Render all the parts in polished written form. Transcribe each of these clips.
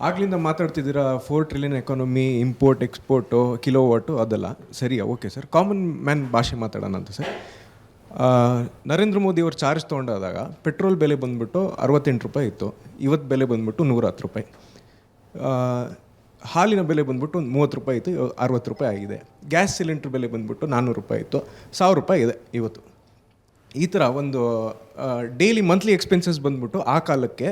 ಆಗ್ಲಿಂದ ಮಾತಾಡ್ತಿದ್ದೀರಾ 4 trillion economy, import export, kilo watt ಅದೆಲ್ಲ ಸರಿಯಾ? ಓಕೆ ಸರ್, ಕಾಮನ್ ಮ್ಯಾನ್ ಭಾಷೆ ಮಾತಾಡೋಣ ಅಂತ ಸರ್. ನರೇಂದ್ರ ಮೋದಿ ಅವರು ಚಾರ್ಜ್ ತೊಗೊಂಡಾದಾಗ ಪೆಟ್ರೋಲ್ ಬೆಲೆ ಬಂದುಬಿಟ್ಟು 68 ರೂಪಾಯಿ ಇತ್ತು, ಇವತ್ತು ಬೆಲೆ ಬಂದುಬಿಟ್ಟು 110 ರೂಪಾಯಿ. ಹಾಲಿನ ಬೆಲೆ ಬಂದುಬಿಟ್ಟು 30 ರೂಪಾಯಿ ಇತ್ತು, 60 ರೂಪಾಯಿ ಆಗಿದೆ. ಗ್ಯಾಸ್ ಸಿಲಿಂಡ್ರ್ ಬೆಲೆ ಬಂದುಬಿಟ್ಟು 400 ರೂಪಾಯಿ ಇತ್ತು, 1000 ರೂಪಾಯಿ ಇದೆ ಇವತ್ತು. ಈ ಥರ ಒಂದು ಡೈಲಿ ಮಂತ್ಲಿ ಎಕ್ಸ್ಪೆನ್ಸಸ್ ಬಂದುಬಿಟ್ಟು ಆ ಕಾಲಕ್ಕೆ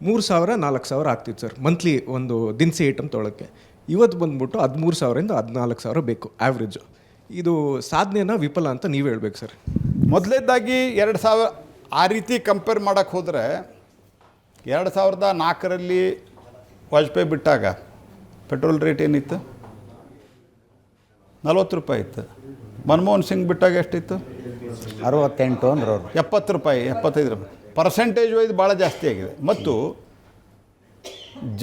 3000 4000 ಆಗ್ತಿತ್ತು ಸರ್, ಮಂತ್ಲಿ ಒಂದು ದಿನಸಿ ಐಟಮ್ ತೊಗೊಳಕ್ಕೆ. ಇವತ್ತು ಬಂದುಬಿಟ್ಟು 13,000ರಿಂದ 14,000 ಬೇಕು ಆ್ಯಾವ್ರೇಜು. ಇದು ಸಾಧನೆನ ವಿಫಲ ಅಂತ ನೀವು ಹೇಳ್ಬೇಕು ಸರ್. ಮೊದಲೇದಾಗಿ 2000 ಆ ರೀತಿ ಕಂಪೇರ್ ಮಾಡೋಕ್ಕೆ ಹೋದರೆ 2004ರಲ್ಲಿ ವಾಜಪೇಯಿ ಬಿಟ್ಟಾಗ ಪೆಟ್ರೋಲ್ ರೇಟ್ ಏನಿತ್ತು? 40 ರೂಪಾಯಿ ಇತ್ತು. ಮನಮೋಹನ್ ಸಿಂಗ್ ಬಿಟ್ಟಾಗ ಎಷ್ಟಿತ್ತು? 68 ಅಂದ್ರೆ ಅವರು 70 ರೂಪಾಯಿ, 75 ರೂಪಾಯಿ. ಪರ್ಸೆಂಟೇಜ್ ವೈಸ್ ಭಾಳ ಜಾಸ್ತಿ ಆಗಿದೆ. ಮತ್ತು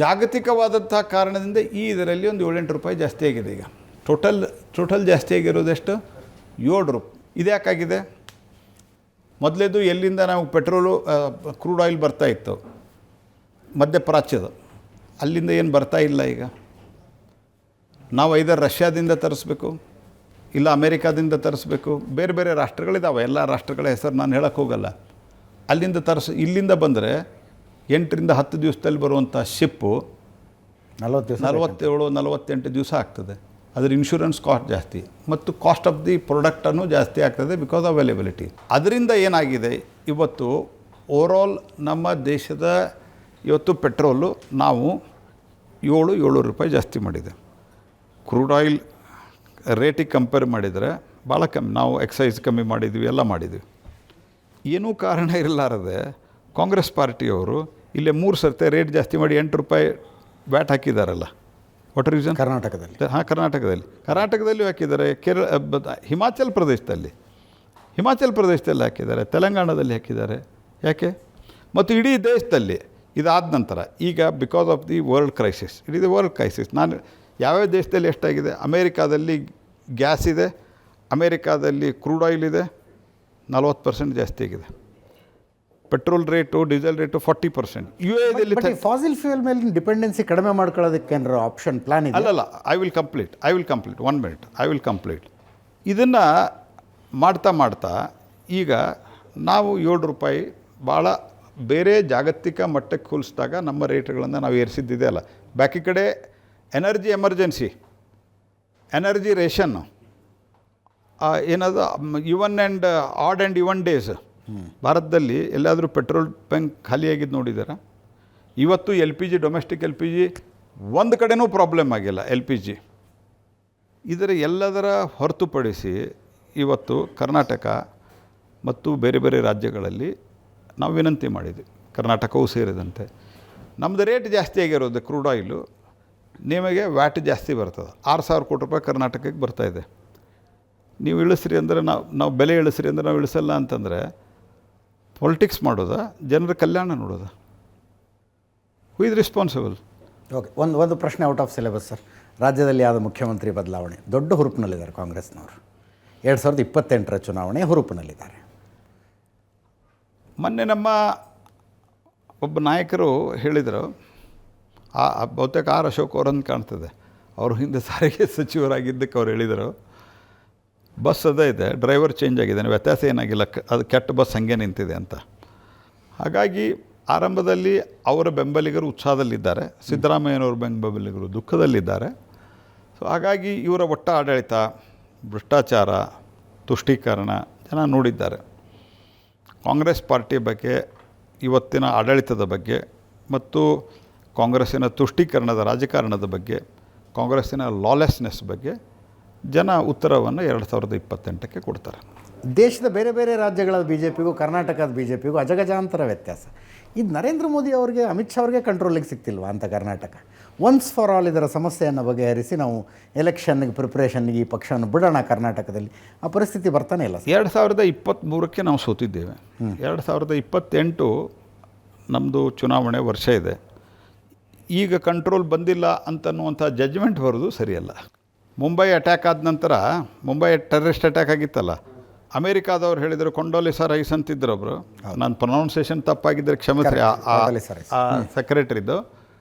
ಜಾಗತಿಕವಾದಂಥ ಕಾರಣದಿಂದ ಇದರಲ್ಲಿ ಒಂದು 7-8 ರೂಪಾಯಿ ಜಾಸ್ತಿ ಆಗಿದೆ. ಈಗ ಟೋಟಲ್ ಜಾಸ್ತಿ ಆಗಿರೋದೆಷ್ಟು? 7 ರೂಪಾಯಿ. ಇದ್ಯಾಕಾಗಿದೆ? ಮೊದಲೇದು ಎಲ್ಲಿಂದ ನಾವು ಪೆಟ್ರೋಲು ಕ್ರೂಡ್ ಆಯಿಲ್ ಬರ್ತಾಯಿತ್ತು, ಮಧ್ಯಪ್ರಾಚ್ಯದ, ಅಲ್ಲಿಂದ ಏನು ಬರ್ತಾ ಇಲ್ಲ. ಈಗ ನಾವು ಐದರ್ ರಷ್ಯಾದಿಂದ ತರಿಸ್ಬೇಕು, ಇಲ್ಲ ಅಮೇರಿಕಾದಿಂದ ತರಿಸ್ಬೇಕು. ಬೇರೆ ಬೇರೆ ರಾಷ್ಟ್ರಗಳಿದ್ದಾವೆ, ಎಲ್ಲ ರಾಷ್ಟ್ರಗಳ ಹೆಸರು ನಾನು ಹೇಳಕ್ಕೆ ಹೋಗಲ್ಲ. ಅಲ್ಲಿಂದ ಇಲ್ಲಿಂದ ಬಂದರೆ 8ರಿಂದ 10 ದಿವಸದಲ್ಲಿ ಬರುವಂಥ ಶಿಪ್ಪು 47-48 ದಿವಸ ಆಗ್ತದೆ. ಅದರ ಇನ್ಶೂರೆನ್ಸ್ ಕಾಸ್ಟ್ ಜಾಸ್ತಿ ಮತ್ತು ಕಾಸ್ಟ್ ಆಫ್ ದಿ ಪ್ರಾಡಕ್ಟನ್ನು ಜಾಸ್ತಿ ಆಗ್ತದೆ ಬಿಕಾಸ್ ಆಫ್ ಅವೈಲೇಬಿಲಿಟಿ. ಅದರಿಂದ ಏನಾಗಿದೆ, ಇವತ್ತು ಓವರಾಲ್ ನಮ್ಮ ದೇಶದ ಇವತ್ತು ಪೆಟ್ರೋಲು ನಾವು 7 ರೂಪಾಯಿ ಜಾಸ್ತಿ ಮಾಡಿದೆ. ಕ್ರೂಡ್ ಆಯಿಲ್ ರೇಟಿಗೆ ಕಂಪೇರ್ ಮಾಡಿದರೆ ಭಾಳ ಕಮ್ಮಿ. ನಾವು ಎಕ್ಸೈಸ್ ಕಮ್ಮಿ ಮಾಡಿದ್ವಿ, ಎಲ್ಲ ಮಾಡಿದ್ವಿ. ಏನೂ ಕಾರಣ ಇರಲಾರದೆ ಕಾಂಗ್ರೆಸ್ ಪಾರ್ಟಿಯವರು ಇಲ್ಲೇ 3 ಸರ್ತಿ ರೇಟ್ ಜಾಸ್ತಿ ಮಾಡಿ 8 ರೂಪಾಯಿ ವ್ಯಾಟ್ ಹಾಕಿದ್ದಾರಲ್ಲ. What reason? ಕರ್ನಾಟಕದಲ್ಲಿ ಕರ್ನಾಟಕದಲ್ಲಿ ಹಾಕಿದ್ದಾರೆ. ಹಿಮಾಚಲ್ ಪ್ರದೇಶದಲ್ಲಿ ಹಾಕಿದ್ದಾರೆ, ತೆಲಂಗಾಣದಲ್ಲಿ ಹಾಕಿದ್ದಾರೆ. ಯಾಕೆ? ಮತ್ತು ಇಡೀ ದೇಶದಲ್ಲಿ ಇದಾದ ನಂತರ ಈಗ because of the world crisis, it is world crisis. ನಾನು ಯಾವ್ಯಾವ ದೇಶದಲ್ಲಿ ಎಷ್ಟಾಗಿದೆ? ಅಮೇರಿಕಾದಲ್ಲಿ ಗ್ಯಾಸ್ ಇದೆ, ಅಮೇರಿಕಾದಲ್ಲಿ ಕ್ರೂಡ್ ಆಯಿಲ್ ಇದೆ, 40% ಜಾಸ್ತಿ ಆಗಿದೆ. Petrol rate, diesel rate 40%. UAEದಲ್ಲಿ ಫಾಸಿಲ್ ಫ್ಯೂಯಲ್ ಮೇಲೆ ಡಿಪೆಂಡೆನ್ಸಿ ಕಡಿಮೆ ಮಾಡ್ಕೊಳ್ಳೋದಕ್ಕೆ ಏನಾರು ಆಪ್ಷನ್ ಪ್ಲಾನ್ ಇದೆ? ಅಲ್ಲಲ್ಲ, I will complete 1 minute. I will complete. ಇದನ್ನು ಮಾಡ್ತಾ ಈಗ ನಾವು 7 ರೂಪಾಯಿ ಭಾಳ ಬೇರೆ ಜಾಗತಿಕ ಮಟ್ಟಕ್ಕೆ ಹೋಲಿಸಿದಾಗ ನಮ್ಮ ರೇಟ್ಗಳನ್ನು ನಾವು ಏರಿಸಿದ್ದಿದೆ ಅಲ್ಲ. ಬಾಕಿ ಕಡೆ ಎನರ್ಜಿ ಎಮರ್ಜೆನ್ಸಿ, ಎನರ್ಜಿ ರೇಷನ್ನು ಏನದು even and odd and even days ಭಾರತದಲ್ಲಿ ಎಲ್ಲಾದರೂ ಪೆಟ್ರೋಲ್ ಬಂಕ್ ಖಾಲಿಯಾಗಿದ್ದು ನೋಡಿದ್ದಾರೆ? ಇವತ್ತು LPG, ಡೊಮೆಸ್ಟಿಕ್ LPG ಒಂದು ಕಡೆನೂ ಪ್ರಾಬ್ಲಮ್ ಆಗಿಲ್ಲ. LPG ಇದರ ಎಲ್ಲದರ ಹೊರತುಪಡಿಸಿ ಇವತ್ತು ಕರ್ನಾಟಕ ಮತ್ತು ಬೇರೆ ಬೇರೆ ರಾಜ್ಯಗಳಲ್ಲಿ ನಾವು ವಿನಂತಿ ಮಾಡಿದ್ವಿ, ಕರ್ನಾಟಕವೂ ಸೇರಿದಂತೆ. ನಮ್ಮದು ರೇಟ್ ಜಾಸ್ತಿ ಆಗಿರೋದು ಕ್ರೂಡ್ ಆಯಿಲು, ನಿಮಗೆ ವ್ಯಾಟ್ ಜಾಸ್ತಿ ಬರ್ತದೆ. 6,000 ಕೋಟಿ ರೂಪಾಯಿ ಕರ್ನಾಟಕಕ್ಕೆ ಬರ್ತಾಯಿದೆ. ನೀವು ಇಳಿಸ್ರಿ ಅಂದರೆ ನಾವು ಬೆಲೆ ಇಳಿಸ್ರಿ ಅಂದರೆ ನಾವು ಇಳಿಸಲ್ಲ ಅಂತಂದರೆ ಪೊಲಿಟಿಕ್ಸ್ ಮಾಡೋದಾ, ಜನರ ಕಲ್ಯಾಣ ನೋಡೋದಾ? Who is responsible? ಓಕೆ, ಒಂದು ಪ್ರಶ್ನೆ ಔಟ್ ಆಫ್ ಸಿಲೆಬಸ್ ಸರ್. ರಾಜ್ಯದಲ್ಲಿ ಯಾವುದು ಮುಖ್ಯಮಂತ್ರಿ ಬದಲಾವಣೆ? ದೊಡ್ಡ ಹುರುಪಿನಲ್ಲಿದ್ದಾರೆ ಕಾಂಗ್ರೆಸ್ನವರು. 2028ರ ಚುನಾವಣೆ ಹುರುಪಿನಲ್ಲಿದ್ದಾರೆ. ಮೊನ್ನೆ ನಮ್ಮ ಒಬ್ಬ ನಾಯಕರು ಹೇಳಿದರು, ಬಹುತೇಕ ಆರ್ ಅಶೋಕ್ ಅವರನ್ನು ಕಾಣ್ತದೆ, ಅವರು ಹಿಂದೆ ಸಾರಿಗೆ ಸಚಿವರಾಗಿದ್ದಕ್ಕೆ ಅವ್ರು ಹೇಳಿದರು, ಬಸ್ ಅದೇ ಇದೆ, ಡ್ರೈವರ್ ಚೇಂಜ್ ಆಗಿದೆ, ವ್ಯತ್ಯಾಸ ಏನಾಗಿಲ್ಲ, ಅದು ಕೆಟ್ಟ ಬಸ್ ಹಾಗೆ ನಿಂತಿದೆ ಅಂತ. ಹಾಗಾಗಿ ಆರಂಭದಲ್ಲಿ ಅವರ ಬೆಂಬಲಿಗರು ಉತ್ಸಾಹದಲ್ಲಿದ್ದಾರೆ, ಸಿದ್ದರಾಮಯ್ಯನವ್ರ ಬೆಂಬಲಿಗರು ದುಃಖದಲ್ಲಿದ್ದಾರೆ. ಸೊ ಹಾಗಾಗಿ ಇವರ ಒಟ್ಟ ಆಡಳಿತ, ಭ್ರಷ್ಟಾಚಾರ, ತುಷ್ಟೀಕರಣ ಜನ ನೋಡಿದ್ದಾರೆ. ಕಾಂಗ್ರೆಸ್ ಪಾರ್ಟಿಯ ಬಗ್ಗೆ, ಇವತ್ತಿನ ಆಡಳಿತದ ಬಗ್ಗೆ ಮತ್ತು ಕಾಂಗ್ರೆಸ್ಸಿನ ತುಷ್ಟೀಕರಣದ ರಾಜಕಾರಣದ ಬಗ್ಗೆ, ಕಾಂಗ್ರೆಸ್ಸಿನ ಲಾಲೆಸ್ನೆಸ್ ಬಗ್ಗೆ ಜನ ಉತ್ತರವನ್ನು 2028ಕ್ಕೆ ಕೊಡ್ತಾರೆ. ದೇಶದ ಬೇರೆ ಬೇರೆ ರಾಜ್ಯಗಳ BJPಗೂ ಕರ್ನಾಟಕದ BJPಗೂ ಅಜಗಜಾಂತರ ವ್ಯತ್ಯಾಸ. ಇದು ನರೇಂದ್ರ ಮೋದಿ ಅವರಿಗೆ, ಅಮಿತ್ ಶಾ ಅವ್ರಿಗೆ ಕಂಟ್ರೋಲಿಗೆ ಸಿಗ್ತಿಲ್ವಾ ಅಂತ ಕರ್ನಾಟಕ? ಒನ್ಸ್ ಫಾರ್ ಆಲ್ ಇದರ ಸಮಸ್ಯೆಯನ್ನು ಬಗೆಹರಿಸಿ ನಾವು ಎಲೆಕ್ಷನ್ಗೆ ಪ್ರಿಪ್ರೇಷನ್ಗೆ ಈ ಪಕ್ಷವನ್ನು ಬಿಡೋಣ ಕರ್ನಾಟಕದಲ್ಲಿ, ಆ ಪರಿಸ್ಥಿತಿ ಬರ್ತಾನೆ ಇಲ್ಲ. 2023ಕ್ಕೆ ನಾವು ಸೋತಿದ್ದೇವೆ. 2028 ನಮ್ಮದು ಚುನಾವಣೆ ವರ್ಷ ಇದೆ. ಈಗ ಕಂಟ್ರೋಲ್ ಬಂದಿಲ್ಲ ಅಂತನ್ನುವಂಥ ಜಡ್ಜ್ಮೆಂಟ್ ಬರೋದು ಸರಿಯಲ್ಲ. ಮುಂಬೈ ಅಟ್ಯಾಕ್ ಆದ ನಂತರ, ಮುಂಬೈ ಟೆರರಿಸ್ಟ್ ಅಟ್ಯಾಕ್ ಆಗಿತ್ತಲ್ಲ, ಅಮೇರಿಕಾದವ್ರು ಹೇಳಿದರು ಕೊಂಡೋಲಿಸಾ ರೈಸ್ ಅಂತಿದ್ರು ಒಬ್ಬರು, ನಾನು ಪ್ರೊನೌನ್ಸಿಯೇಷನ್ ತಪ್ಪಾಗಿದ್ದರೆ ಕ್ಷಮಿಸ್ರಿ, ಆ ಸೆಕ್ರೆಟರಿದ್ದು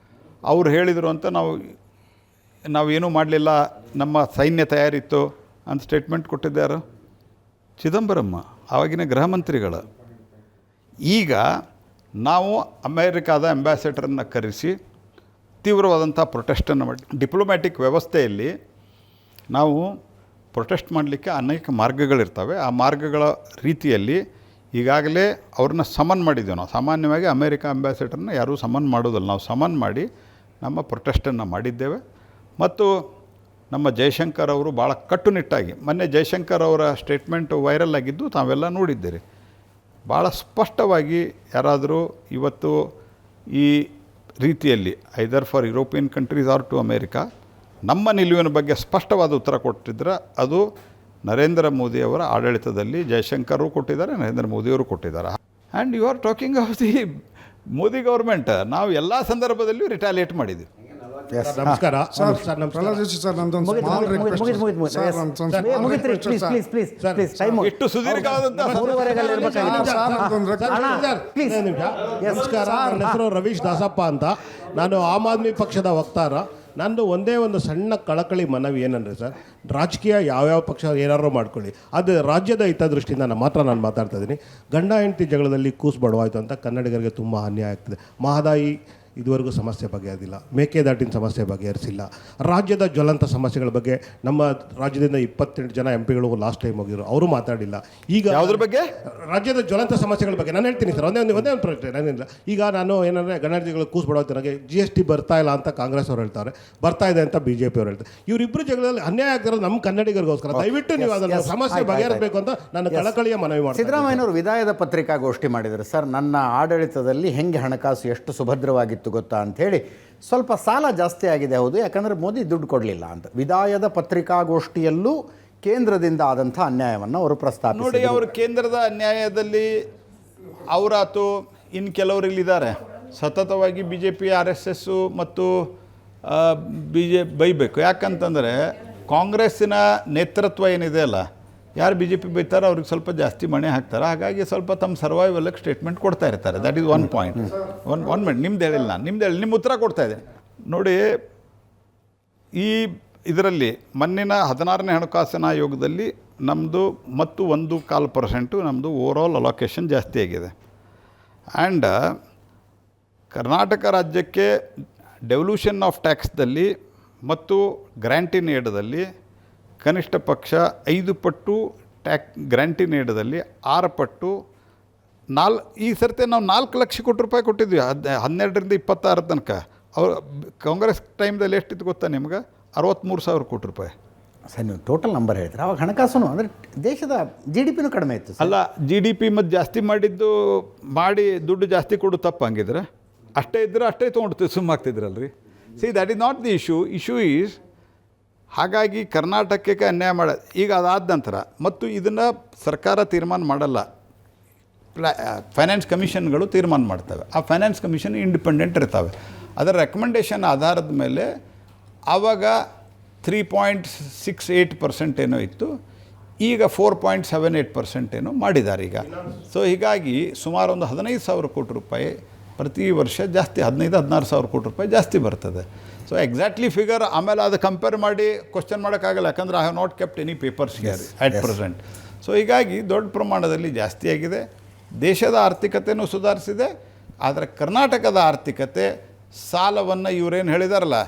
ಅವ್ರು ಹೇಳಿದರು ಅಂತ ನಾವೇನೂ ಮಾಡಲಿಲ್ಲ, ನಮ್ಮ ಸೈನ್ಯ ತಯಾರಿತ್ತು ಅಂತ ಸ್ಟೇಟ್ಮೆಂಟ್ ಕೊಟ್ಟಿದ್ದಾರು ಚಿದಂಬರಮ್ಮ, ಆವಾಗಿನ ಗೃಹ ಮಂತ್ರಿಗಳು. ಈಗ ನಾವು ಅಮೇರಿಕಾದ ಅಂಬ್ಯಾಸಡರನ್ನು ಕರೆಸಿ ತೀವ್ರವಾದಂಥ ಪ್ರೊಟೆಸ್ಟನ್ನು ಮಾಡಿ, ಡಿಪ್ಲೊಮ್ಯಾಟಿಕ್ ವ್ಯವಸ್ಥೆಯಲ್ಲಿ ನಾವು ಪ್ರೊಟೆಸ್ಟ್ ಮಾಡಲಿಕ್ಕೆ ಅನೇಕ ಮಾರ್ಗಗಳಿರ್ತವೆ. ಆ ಮಾರ್ಗಗಳ ರೀತಿಯಲ್ಲಿ ಈಗಾಗಲೇ ಅವ್ರನ್ನ ಸಮನ್ ಮಾಡಿದ್ದೇವೆ ನಾವು. ಸಾಮಾನ್ಯವಾಗಿ ಅಮೇರಿಕಾ ಅಂಬ್ಯಾಸಡರ್ನ ಯಾರೂ ಸಮನ್ ಮಾಡೋದಿಲ್ಲ, ನಾವು ಸಮನ್ ಮಾಡಿ ನಮ್ಮ ಪ್ರೊಟೆಸ್ಟನ್ನು ಮಾಡಿದ್ದೇವೆ. ಮತ್ತು ನಮ್ಮ ಜಯಶಂಕರ್ ಅವರು ಭಾಳ ಕಟ್ಟುನಿಟ್ಟಾಗಿ, ಮೊನ್ನೆ ಜಯಶಂಕರ್ ಅವರ ಸ್ಟೇಟ್ಮೆಂಟು ವೈರಲ್ ಆಗಿದ್ದು ತಾವೆಲ್ಲ ನೋಡಿದ್ದೀರಿ. ಭಾಳ ಸ್ಪಷ್ಟವಾಗಿ ಯಾರಾದರೂ ಇವತ್ತು ಈ ರೀತಿಯಲ್ಲಿ either for European countries or to America ನಮ್ಮ ನಿಲುವಿನ ಬಗ್ಗೆ ಸ್ಪಷ್ಟವಾದ ಉತ್ತರ ಕೊಟ್ಟಿದ್ರೆ ಅದು ನರೇಂದ್ರ ಮೋದಿಯವರ ಆಡಳಿತದಲ್ಲಿ ಜಯಶಂಕರು ಕೊಟ್ಟಿದ್ದಾರೆ, ನರೇಂದ್ರ ಮೋದಿಯವರು ಕೊಟ್ಟಿದ್ದಾರೆ. And you are talking of the Modi government. ನಾವು ಎಲ್ಲ ಸಂದರ್ಭದಲ್ಲಿಯೂ ರಿಟಾಲಿಯೇಟ್ ಮಾಡಿದ್ದೀವಿ. ನಮಸ್ಕಾರ ಸರ್. ಎಷ್ಟು ಸುದೀರ್ಘವಾದಂಥ ನಮಸ್ಕಾರ. ನನ್ನ ಹೆಸರು ರವೀಶ್ ದಾಸಪ್ಪ ಅಂತ. ನಾನು ಆಮ್ ಆದ್ಮಿ ಪಕ್ಷದ ವಕ್ತಾರ. ನಂದು ಒಂದೇ ಒಂದು ಸಣ್ಣ ಕಳಕಳಿ ಮನವಿ ಏನಂದರೆ ಸರ್, ರಾಜಕೀಯ ಯಾವ್ಯಾವ ಪಕ್ಷ ಏನಾರು ಮಾಡ್ಕೊಳ್ಳಿ, ಅದು ರಾಜ್ಯದ ಹಿತದೃಷ್ಟಿಯಿಂದ ನಾನು ಮಾತಾಡ್ತಾ ಇದ್ದೀನಿ. ಗಂಡ ಹೆಂಡತಿ ಜಗಳದಲ್ಲಿ ಕೂಸು ಬಡವಾಯಿತು ಅಂತ ಕನ್ನಡಿಗರಿಗೆ ತುಂಬ ಅನ್ಯಾಯ ಆಗ್ತದೆ. ಮಹದಾಯಿ ಇದುವರೆಗೂ ಸಮಸ್ಯೆ ಬಗೆಹರಿದಿಲ್ಲ, ಮೇಕೆದಾಟಿನ ಸಮಸ್ಯೆ ಬಗೆಹರಿಸಿಲ್ಲ. ರಾಜ್ಯದ ಜ್ವಲಂತ ಸಮಸ್ಯೆಗಳ ಬಗ್ಗೆ ನಮ್ಮ ರಾಜ್ಯದಿಂದ 28 ಜನ MP ಗಳು ಲಾಸ್ಟ್ ಟೈಮ್ ಹೋಗಿದ್ರು, ಅವರು ಮಾತಾಡಿಲ್ಲ. ಈಗ ಯಾವುದ್ರ ಬಗ್ಗೆ? ರಾಜ್ಯದ ಜ್ವಲಂತ ಸಮಸ್ಯೆಗಳ ಬಗ್ಗೆ ನಾನು ಹೇಳ್ತೀನಿ ಸರ್. ಒಂದೇ ಒಂದು ಪ್ರಶ್ನೆ ನಾನಿಲ್ಲ. ಈಗ ನಾನು ಏನಂದರೆ ಗಣರಾಜ್ಯಗಳು ಕೂಸ್ಬಿಡೋದು, ನನಗೆ GST ಬರ್ತಾ ಇಲ್ಲ ಅಂತ ಕಾಂಗ್ರೆಸ್ ಅವ್ರು ಹೇಳ್ತಾರೆ, ಬರ್ತಾ ಇದೆ ಅಂತ BJP ಅವ್ರು ಹೇಳ್ತಾರೆ. ಇವರಿಬ್ಬರು ಜಗಳದಲ್ಲಿ ಅನ್ಯಾಯ ಆಗ್ತಿರೋದು ನಮ್ಮ ಕನ್ನಡಿಗರಿಗೋಸ್ಕರ. ದಯವಿಟ್ಟು ನೀವು ಅದನ್ನು ಸಮಸ್ಯೆ ಬಗೆಹರಿಸಬೇಕು ಅಂತ ನನ್ನ ಕಳಕಳಿಯ ಮನವಿ ಮಾಡ್ತೀನಿ. ಸಿದ್ದರಾಮಯ್ಯನವರು ವಿದಾಯದ ಪತ್ರಿಕಾಗೋಷ್ಠಿ ಮಾಡಿದರು ಸರ್. ನನ್ನ ಆಡಳಿತದಲ್ಲಿ ಹೆಂಗೆ ಹಣಕಾಸು ಎಷ್ಟು ಸುಭದ್ರವಾಗಿತ್ತು ಗೊತ್ತಾ ಅಂಥೇಳಿ. ಸ್ವಲ್ಪ ಸಾಲ ಜಾಸ್ತಿ ಆಗಿದೆ, ಹೌದು, ಯಾಕಂದರೆ ಮೋದಿ ದುಡ್ಡು ಕೊಡಲಿಲ್ಲ ಅಂತ. ವಿದಾಯದ ಪತ್ರಿಕಾಗೋಷ್ಠಿಯಲ್ಲೂ ಕೇಂದ್ರದಿಂದ ಆದಂಥ ಅನ್ಯಾಯವನ್ನು ಅವರು ಪ್ರಸ್ತಾಪಿಸಿದರು. ನೋಡಿ, ಅವರು ಕೇಂದ್ರದ ಅನ್ಯಾಯದಲ್ಲಿ ಅವರಾತು ಇನ್ನು ಕೆಲವರು ಇಲ್ಲಿದ್ದಾರೆ ಸತತವಾಗಿ BJP RSS ಮತ್ತು ಬೈಬೇಕು. ಯಾಕಂತಂದರೆ ಕಾಂಗ್ರೆಸ್ಸಿನ ನೇತೃತ್ವ ಏನಿದೆ ಅಲ್ಲ, ಯಾರು BJP ಬೈತಾರೋ ಅವ್ರಿಗೆ ಸ್ವಲ್ಪ ಜಾಸ್ತಿ ಮಣೆ ಹಾಕ್ತಾರೆ. ಹಾಗಾಗಿ ಸ್ವಲ್ಪ ತಮ್ಮ ಸರ್ವೈವಲ್ಗೆ ಸ್ಟೇಟ್ಮೆಂಟ್ ಕೊಡ್ತಾ ಇರ್ತಾರೆ. That is one point. One minute, ನಿಮ್ದು ಹೇಳಿಲ್ಲ ನಾನು, ನಿಮ್ಮ ಉತ್ತರ ಕೊಡ್ತಾ ಇದ್ದೀನಿ ನೋಡಿ. ಈ ಇದರಲ್ಲಿ ಮೊನ್ನಿನ 16ನೇ ಹಣಕಾಸಿನ ಆಯೋಗದಲ್ಲಿ ನಮ್ಮದು ಮತ್ತು 1.25% ನಮ್ಮದು ಓವರಾಲ್ ಅಲೋಕೇಶನ್ ಜಾಸ್ತಿ ಆಗಿದೆ. ಆ್ಯಂಡ್ ಕರ್ನಾಟಕ ರಾಜ್ಯಕ್ಕೆ ಡೆವಲ್ಯೂಷನ್ ಆಫ್ ಟ್ಯಾಕ್ಸ್ದಲ್ಲಿ ಮತ್ತು ಗ್ರ್ಯಾಂಟಿನ್ ಏಡದಲ್ಲಿ ಕನಿಷ್ಠ ಪಕ್ಷ 5 ಪಟ್ಟು ಗ್ರ್ಯಾಂಟಿನ್ ಏಡದಲ್ಲಿ 6 ಪಟ್ಟು ಈ ಸರ್ತಿ ನಾವು 4 ಲಕ್ಷ ಕೋಟಿ ರೂಪಾಯಿ ಕೊಟ್ಟಿದ್ವಿ 12ರಿಂದ 26 ತನಕ. ಅವ್ರು ಕಾಂಗ್ರೆಸ್ ಟೈಮ್ದಲ್ಲಿ ಎಷ್ಟಿತ್ತು ಗೊತ್ತಾ ನಿಮ್ಗೆ? 63,000 ಕೋಟಿ ರೂಪಾಯಿ. ಸರ್, ನೀವು ಟೋಟಲ್ ನಂಬರ್ ಹೇಳ್ತೀರಾ? ಅವಾಗ ಹಣಕಾಸು ಅಂದರೆ ದೇಶದ GDPನೂ ಕಡಿಮೆ ಇತ್ತು ಸರ್. ಅಲ್ಲ, GDP ಮತ್ತು ಜಾಸ್ತಿ ಮಾಡಿ ದುಡ್ಡು ಜಾಸ್ತಿ ಕೊಡು ತಪ್ಪು ಹಂಗಿದ್ರೆ? ಅಷ್ಟೇ ಇದ್ದರೆ ಅಷ್ಟೇ ತೊಗೊಂಡು ಸುಮ್ಮಾಗ್ತಿದ್ರಲ್ರಿ. See, that is not the issue is ಹಾಗಾಗಿ ಕರ್ನಾಟಕಕ್ಕೆ ಅನ್ಯಾಯ ಮಾಡೋದು. ಈಗ ಅದಾದ ನಂತರ ಮತ್ತು ಇದನ್ನು ಸರ್ಕಾರ ತೀರ್ಮಾನ ಮಾಡಲ್ಲ, ಫೈನಾನ್ಸ್ ಕಮಿಷನ್ಗಳು ತೀರ್ಮಾನ ಮಾಡ್ತವೆ. ಆ ಫೈನಾನ್ಸ್ ಕಮಿಷನ್ ಇಂಡಿಪೆಂಡೆಂಟ್ ಇರ್ತವೆ. ಅದರ ರೆಕಮೆಂಡೇಷನ್ ಆಧಾರದ ಮೇಲೆ ಆವಾಗ 3.68% ಏನೋ ಇತ್ತು, ಈಗ 4.78% ಏನೋ ಮಾಡಿದ್ದಾರೆ ಈಗ. ಸೊ ಹೀಗಾಗಿ ಸುಮಾರು ಒಂದು 15,000 ಕೋಟಿ ರೂಪಾಯಿ ಪ್ರತಿ ವರ್ಷ ಜಾಸ್ತಿ, 15,000-16,000 ಕೋಟಿ ರೂಪಾಯಿ ಜಾಸ್ತಿ ಬರ್ತದೆ. ಸೊ ಎಕ್ಸಾಕ್ಟ್ಲಿ ಫಿಗರ್ ಆಮೇಲೆ ಅದು ಕಂಪೇರ್ ಮಾಡಿ ಕ್ವಶನ್ ಮಾಡೋಕ್ಕಾಗಲ್ಲ, ಯಾಕಂದರೆ I have not kept any papers here at present. So ಹೀಗಾಗಿ ದೊಡ್ಡ ಪ್ರಮಾಣದಲ್ಲಿ ಜಾಸ್ತಿ ಆಗಿದೆ. ದೇಶದ ಆರ್ಥಿಕತೆಯೂ ಸುಧಾರಿಸಿದೆ. ಆದರೆ ಕರ್ನಾಟಕದ ಆರ್ಥಿಕತೆ ಸಾಲವನ್ನು ಇವರೇನು ಹೇಳಿದಾರಲ್ಲ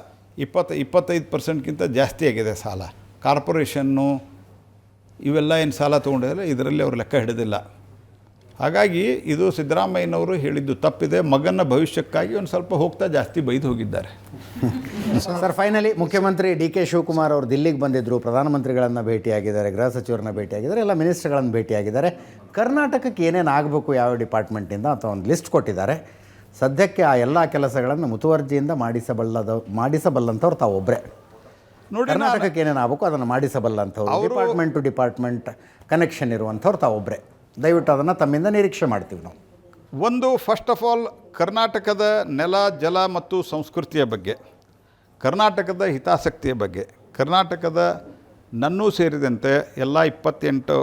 25%ಗಿಂತ ಜಾಸ್ತಿ ಆಗಿದೆ ಸಾಲ. ಕಾರ್ಪೊರೇಷನ್ನು ಇವೆಲ್ಲ ಏನು ಸಾಲ ತೊಗೊಂಡಿದ್ದಾರೆ ಇದರಲ್ಲಿ ಅವರು ಲೆಕ್ಕ ಹಿಡಿದಿಲ್ಲ. ಹಾಗಾಗಿ ಇದು ಸಿದ್ದರಾಮಯ್ಯನವರು ಹೇಳಿದ್ದು ತಪ್ಪಿದೆ. ಮಗನ ಭವಿಷ್ಯಕ್ಕಾಗಿ ಒಂದು ಸ್ವಲ್ಪ ಹೋಗ್ತಾ ಜಾಸ್ತಿ ಬೈದು ಹೋಗಿದ್ದಾರೆ. ಸರ್, ಫೈನಲಿ ಮುಖ್ಯಮಂತ್ರಿ DK ಶಿವಕುಮಾರ್ ಅವರು ದಿಲ್ಲಿಗೆ ಬಂದಿದ್ದರು, ಪ್ರಧಾನಮಂತ್ರಿಗಳನ್ನು ಭೇಟಿಯಾಗಿದ್ದಾರೆ, ಗೃಹ ಸಚಿವರನ್ನ ಭೇಟಿಯಾಗಿದ್ದಾರೆ, ಎಲ್ಲ ಮಿನಿಸ್ಟರ್ಗಳನ್ನು ಭೇಟಿಯಾಗಿದ್ದಾರೆ. ಕರ್ನಾಟಕಕ್ಕೆ ಏನೇನು ಆಗಬೇಕು ಯಾವ ಡಿಪಾರ್ಟ್ಮೆಂಟಿಂದ ಅಂತ ಒಂದು ಲಿಸ್ಟ್ ಕೊಟ್ಟಿದ್ದಾರೆ. ಸದ್ಯಕ್ಕೆ ಆ ಎಲ್ಲ ಕೆಲಸಗಳನ್ನು ಮುತುವರ್ಜಿಯಿಂದ ಮಾಡಿಸಬಲ್ಲಂಥವ್ರು ತಾವೊಬ್ಬರೇ. ನೋಡಿ, ಕರ್ನಾಟಕಕ್ಕೆ ಏನೇನು ಆಗಬೇಕು ಅದನ್ನು ಮಾಡಿಸಬಲ್ಲಂಥವ್ರು, ಡಿಪಾರ್ಟ್ಮೆಂಟ್ ಟು ಡಿಪಾರ್ಟ್ಮೆಂಟ್ ಕನೆಕ್ಷನ್ ಇರುವಂಥವ್ರು ತಾವೊಬ್ಬರೇ. ದಯವಿಟ್ಟು ಅದನ್ನು ತಮ್ಮಿಂದ ನಿರೀಕ್ಷೆ ಮಾಡ್ತೀವಿ ನಾವು. ಒಂದು, ಫಸ್ಟ್ ಆಫ್ ಆಲ್ ಕರ್ನಾಟಕದ ನೆಲ, ಜಲ ಮತ್ತು ಸಂಸ್ಕೃತಿಯ ಬಗ್ಗೆ, ಕರ್ನಾಟಕದ ಹಿತಾಸಕ್ತಿಯ ಬಗ್ಗೆ, ಕರ್ನಾಟಕದ ನನ್ನೂ ಸೇರಿದಂತೆ ಎಲ್ಲ 28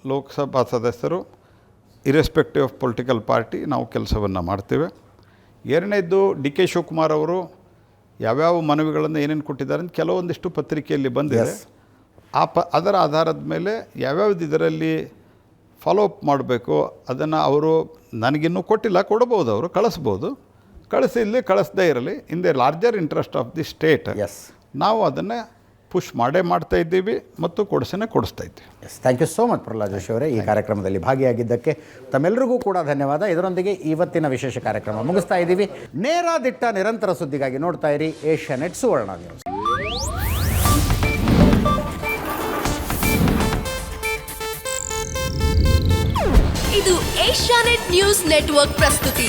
ಲೋಕಸಭಾ ಸದಸ್ಯರು ಇರೆಸ್ಪೆಕ್ಟಿವ್ ಆಫ್ ಪೊಲಿಟಿಕಲ್ ಪಾರ್ಟಿ ನಾವು ಕೆಲಸವನ್ನು ಮಾಡ್ತೇವೆ. ಎರಡನೇದ್ದು DK ಶಿವಕುಮಾರ್ ಅವರು ಯಾವ್ಯಾವ ಮನವಿಗಳನ್ನು ಏನೇನು ಕೊಟ್ಟಿದ್ದಾರೆ ಅಂತ ಕೆಲವೊಂದಿಷ್ಟು ಪತ್ರಿಕೆಯಲ್ಲಿ ಬಂದಿದೆ. ಅದರ ಆಧಾರದ ಮೇಲೆ ಯಾವ್ಯಾವ್ದು ಇದರಲ್ಲಿ ಫಾಲೋ ಅಪ್ ಮಾಡಬೇಕು ಅದನ್ನು ಅವರು ನನಗಿನ್ನೂ ಕೊಟ್ಟಿಲ್ಲ, ಕೊಡ್ಬೋದು, ಅವರು ಕಳಿಸ್ಬೋದು, ಕಳಿಸದೇ ಇರಲಿ, in the larger interest of the state ನಾವು ಅದನ್ನು ಪುಷ್ ಮಾಡ್ತಾ ಇದ್ದೀವಿ ಮತ್ತು ಕೊಡಿಸ್ತಾ ಇದ್ದೀವಿ. Thank you so much Pralhad Joshi ಅವರೇ, ಈ ಕಾರ್ಯಕ್ರಮದಲ್ಲಿ ಭಾಗಿಯಾಗಿದ್ದಕ್ಕೆ ತಮ್ಮೆಲ್ಲರಿಗೂ ಕೂಡ ಧನ್ಯವಾದ. ಇದರೊಂದಿಗೆ ಇವತ್ತಿನ ವಿಶೇಷ ಕಾರ್ಯಕ್ರಮ ಮುಗಿಸ್ತಾ ಇದ್ದೀವಿ. ನೇರ ದಿಟ್ಟ ನಿರಂತರ ಸುದ್ದಿಗಾಗಿ ನೋಡ್ತಾ ಇರಿ ಏಷ್ಯಾನೆಟ್ ಸುವರ್ಣ ನ್ಯೂಸ್. ಇದು ಏಷ್ಯಾನೆಟ್ ನ್ಯೂಸ್ ನೆಟ್ವರ್ಕ್ ಪ್ರಸ್ತುತಿ.